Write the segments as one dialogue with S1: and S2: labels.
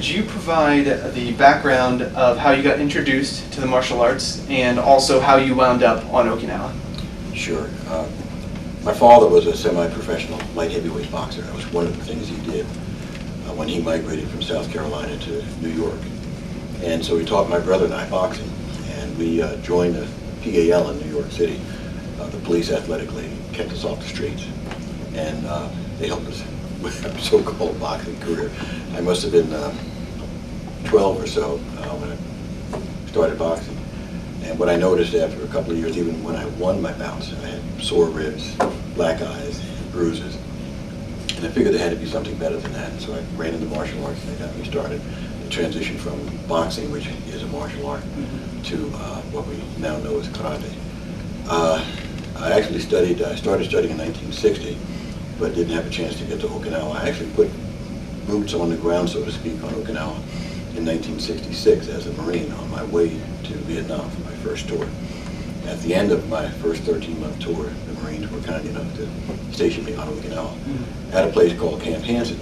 S1: could you provide the background of how you got introduced to the martial arts and also how you wound up on Okinawa?
S2: Sure. My father was a semi-professional light heavyweight boxer. That was one of the things he did when he migrated from South Carolina to New York. And so he taught my brother and I boxing, and we joined the PAL in New York City. The police athletic league kept us off the streets, and they helped us with our so-called boxing career. I must have been 12 or so when I started boxing. And what I noticed after a couple of years, even when I won my bouts, I had sore ribs, black eyes, bruises. And I figured there had to be something better than that. And so I ran into martial arts, and they got me started. The transition from boxing, which is a martial art, to what we now know as karate. I actually started studying in 1960, but didn't have a chance to get to Okinawa. I actually put boots on the ground, so to speak, on Okinawa in 1966 as a Marine on my way to Vietnam for my first tour. At the end of my first 13-month tour, the Marines were kind enough to station me on Okinawa at a place called Camp Hansen,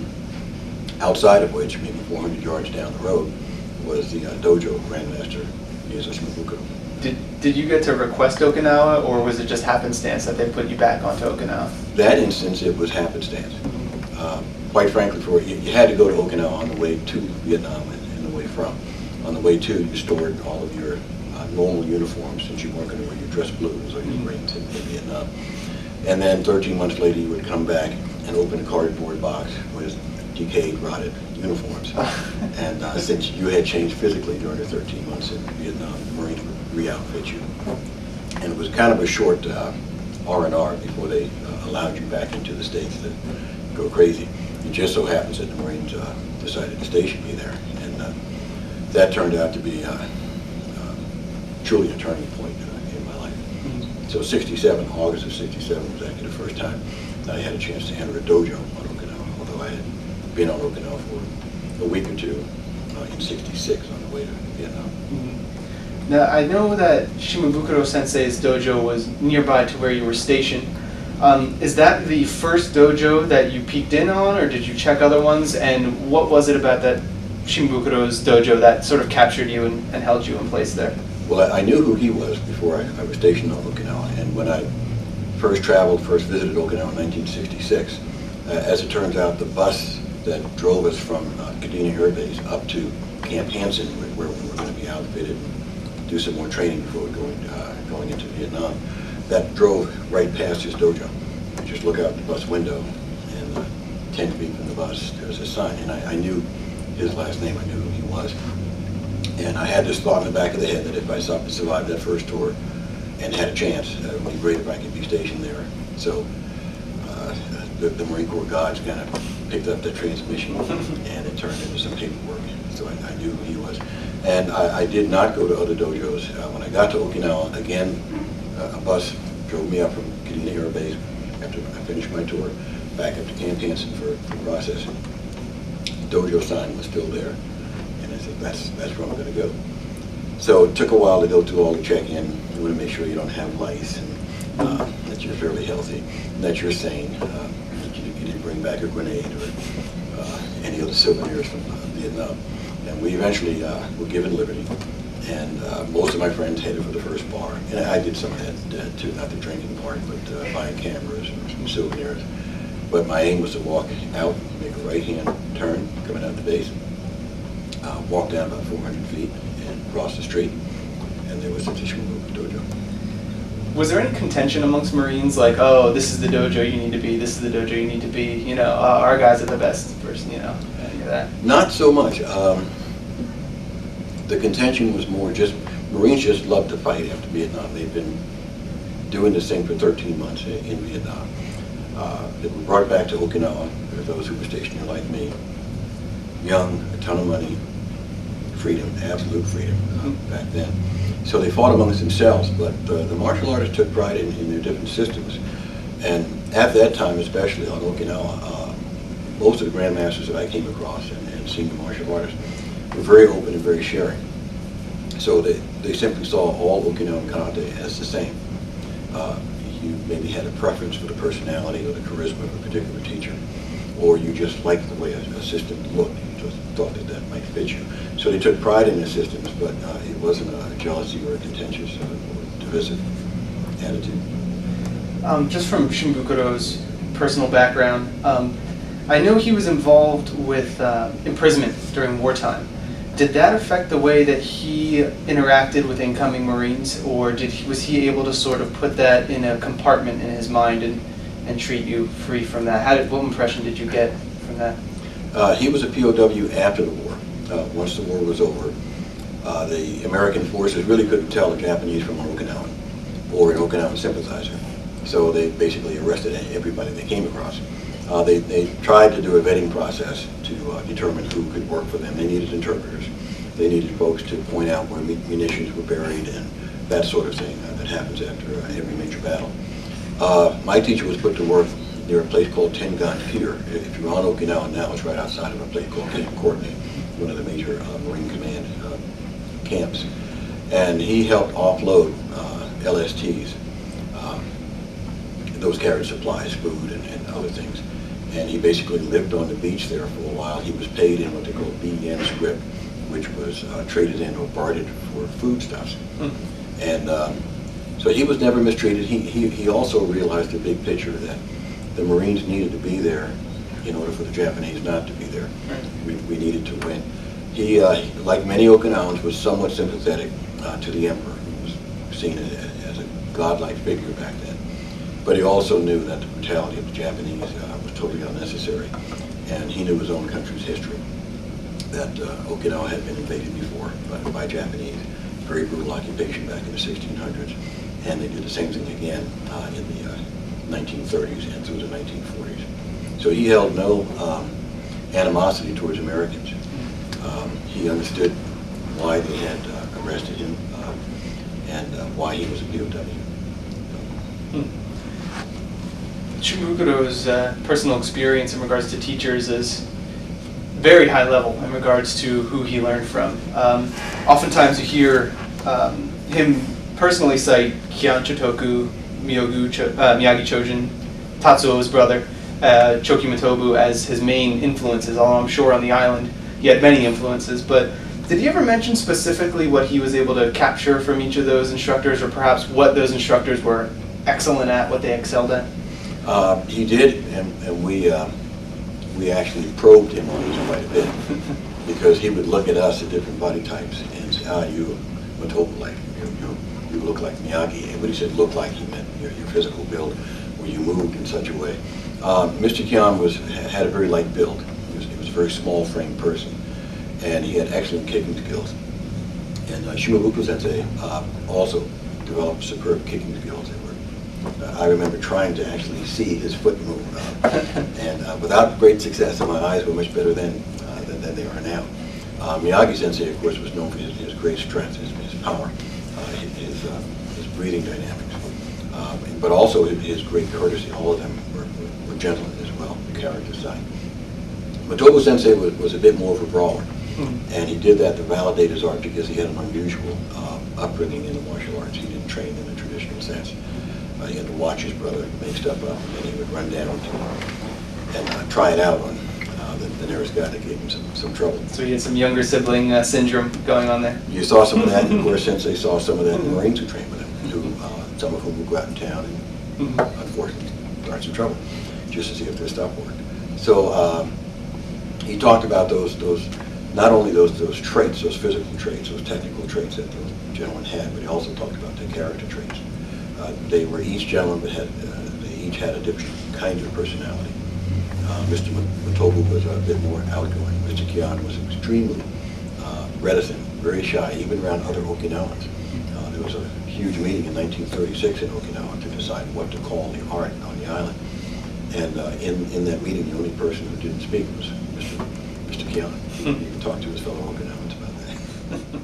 S2: outside of which, maybe 400 yards down the road, was the dojo Grandmaster Eizo Shimabukuro.
S1: Did you get to request Okinawa, or was it just happenstance that they put you back onto Okinawa?
S2: That instance, it was happenstance. Quite frankly, you had to go to Okinawa on the way to Vietnam and the way from. On the way to, you stored all of your normal uniforms, since you weren't going to wear your dress blues or your Marines in Vietnam. And then 13 months later, you would come back and open a cardboard box with decayed, rotted uniforms. And since you had changed physically during the 13 months in Vietnam, the Marines would re-outfit you. And it was kind of a short R&R before they allowed you back into the States to go crazy. It just so happens that the Marines decided to station me there. And that turned out to be truly a turning point in my life. So 67, August of 67 was actually the first time that I had a chance to enter a dojo on Okinawa, although I had been on Okinawa for a week or two in 66 on the way to Vietnam.
S1: Now, I know that Shimabukuro Sensei's dojo was nearby to where you were stationed. Is that the first dojo that you peeked in on, or did you check other ones? And what was it about that Shimabukuro's dojo that sort of captured you and held you in place there?
S2: Well, I knew who he was before I was stationed on Okinawa, and when I first visited Okinawa in 1966, as it turns out, the bus that drove us from Kadena Air Base up to Camp Hansen, where we were going to be outfitted and do some more training before going into Vietnam, that drove right past his dojo. You just look out the bus window, and 10 feet from the bus, there's a sign, and I knew his last name, I knew who he was. And I had this thought in the back of the head that if I survived that first tour and had a chance, it would be great if I could be stationed there. So the Marine Corps gods kind of picked up the transmission and it turned into some paperwork. So I knew who he was. And I did not go to other dojos. When I got to Okinawa, again, a bus drove me up from Kadena Air Base after I finished my tour, back up to Camp Hansen for processing. The dojo sign was still there. And I said, that's where I'm going to go. So it took a while to go through all the check-in. You want to make sure you don't have lice and that you're fairly healthy, and that you're sane, that you didn't bring back a grenade or any other souvenirs from Vietnam. And we eventually were given liberty, and most of my friends headed for the first bar. And I did some of that too, not the drinking part, but buying cameras and some souvenirs. But my aim was to walk out, make a right-hand turn coming out the base, walk down about 400 feet and cross the street, and there was the Shimabukuro dojo.
S1: Was there any contention amongst Marines, like, oh, this is the dojo you need to be, this is the dojo you need to be, you know, our guys are the best person, you know, any of that?
S2: Not so much. The contention was more just, Marines just love to fight after Vietnam. They've been doing this thing for 13 months in Vietnam. They were brought back to Okinawa. There were those who were stationed there like me. Young, a ton of money, freedom, absolute freedom back then. So they fought amongst themselves, but the martial artists took pride in their different systems. And at that time, especially on Okinawa, most of the grandmasters that I came across and senior martial artists were very open and very sharing. So they simply saw all Okinawan karate as the same. You maybe had a preference for the personality or the charisma of a particular teacher, or you just liked the way a system looked. just thought that that might fit you. So they took pride in their systems, but it wasn't a jealousy or a contentious or divisive attitude.
S1: Just from Shimabukuro's personal background, I know he was involved with imprisonment during wartime. Did that affect the way that he interacted with incoming Marines, or was he able to sort of put that in a compartment in his mind and treat you free from that? What impression did you get from that?
S2: He was a POW after the war. Once the war was over, the American forces really couldn't tell the Japanese from an Okinawan or an Okinawan sympathizer. So they basically arrested everybody they came across. They tried to do a vetting process to determine who could work for them. They needed interpreters. They needed folks to point out where munitions were buried and that sort of thing that happens after every major battle. My teacher was put to work near a place called Tengan Pier. If you're on Okinawa now, it's right outside of a place called Camp Courtney, one of the major Marine Command camps. And he helped offload LSTs. Those carried supplies, food, and other things. And he basically lived on the beach there for a while. He was paid in what they call B-yen script, which was traded in or bartered for foodstuffs. And so he was never mistreated. He also realized the big picture that the Marines needed to be there in order for the Japanese not to be there. We needed to win. He, like many Okinawans, was somewhat sympathetic to the emperor, who was seen as a godlike figure back then. But he also knew that the brutality of the Japanese was totally unnecessary, and he knew his own country's history, that Okinawa had been invaded before by Japanese, very brutal occupation back in the 1600s, and they did the same thing again in the 1930s and through the 1940s. So he held no animosity towards Americans. He understood why they had arrested him and why he was a POW.
S1: Shimabukuro's personal experience in regards to teachers is very high level in regards to who he learned from. Oftentimes you hear him personally cite Kyan Chotoku, Miyagi Chojin, Tatsuo's brother, Choki Matobu as his main influences, although I'm sure on the island he had many influences. But did he ever mention specifically what he was able to capture from each of those instructors, or perhaps what those instructors were excellent at, what they excelled at?
S2: He did, and we actually probed him on it quite a bit, because he would look at us at different body types and say, you Matobu, like, you look like Miyagi. And when he said look like, he meant your physical build, where you moved in such a way. Mr. Kyan had a very light build. He was a very small framed person, and he had excellent kicking skills. And Shimabukuro Sensei also developed superb kicking skills. I remember trying to actually see his foot move, and without great success, and my eyes were much better then than they are now. Miyagi Sensei, of course, was known for his great strength, his power, his breathing dynamics, but also his great courtesy. All of them were gentlemen as well, the character side. Matobu Sensei was a bit more of a brawler, and he did that to validate his art because he had an unusual upbringing in the martial arts. He didn't train in the traditional sense. He had to watch his brother make stuff up, and then he would run down and try it out on the nearest guy that gave him some trouble.
S1: So he had some younger sibling syndrome going on there.
S2: You saw some of that, and of course Sensei saw some of that in the Marines who trained with him, some of whom would go out in town and unfortunately start some trouble, just to see if their stuff worked. So he talked about those not only those traits, those physical traits, those technical traits that those gentlemen had, but he also talked about their character traits. They were each gentleman, but they each had a different kind of personality. Mr. Matobu was a bit more outgoing. Mr. Kyan was extremely reticent, very shy, even around other Okinawans. There was a huge meeting in 1936 in Okinawa to decide what to call the art on the island. And in that meeting, the only person who didn't speak was Mr. Kyan. He even talked to his fellow Okinawans about that.